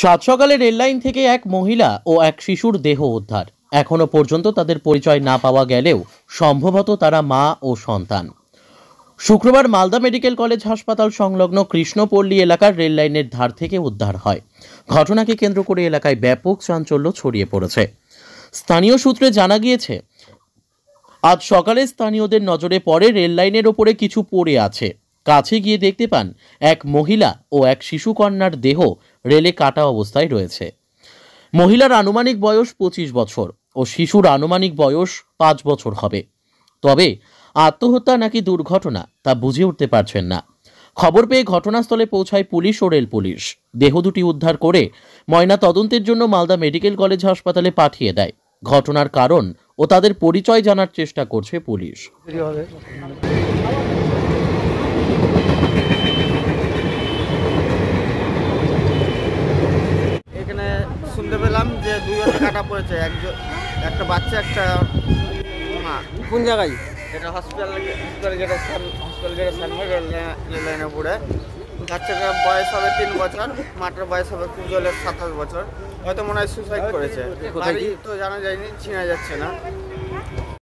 সাত সকালে রেললাইন থেকে এক মহিলা ও এক শিশুর দেহ উদ্ধার। এখনো পর্যন্ত তাদের পরিচয় না পাওয়া গেলেও সম্ভবত তারা মা ও সন্তান। শুক্রবার মালদা মেডিকেল কলেজ হাসপাতাল সংলগ্ন কৃষ্ণপল্লী এলাকার রেললাইনের ধার থেকে উদ্ধার হয়। ঘটনাকে কেন্দ্র করে এলাকায় ব্যাপক চাঞ্চল্য ছড়িয়ে পড়েছে। স্থানীয় সূত্রে জানা গিয়েছে, আজ সকালে স্থানীয়দের নজরে পড়ে রেললাইনের ওপরে কিছু পড়ে আছে। কাছে গিয়ে দেখতে পান এক মহিলা ও এক শিশু কন্যার দেহ রেলে কাটা অবস্থায় রয়েছে। মহিলার আনুমানিক বয়স 25 বছর ও শিশুর আনুমানিক বয়স 5 বছর হবে। তবে আত্মহত্যা নাকি দুর্ঘটনা তা বুঝে উঠতে পারছেন না। খবর পেয়ে ঘটনাস্থলে পৌঁছায় পুলিশ ও রেল পুলিশ। দেহ দুটি উদ্ধার করে ময়না তদন্তের জন্য মালদা মেডিকেল কলেজ হাসপাতালে পাঠিয়ে দেয়। ঘটনার কারণ ও তাদের পরিচয় জানার চেষ্টা করছে পুলিশ। এখানে শুনতে পেলাম যে দুজনে কাটা পড়েছে, একটা বাচ্চা একটা মা। কোন জায়গায়? এটা হসপিটাল গেটের রেল লাইনে পড়ে। বাচ্চাটার বয়স হবে 3 বছর, মাটার বয়স হবে খুব জলের 27 বছর। হয়তো মনে হয় সুসাইড করেছে। বাড়ি তো জানা যায়নি, চেনা যাচ্ছে না।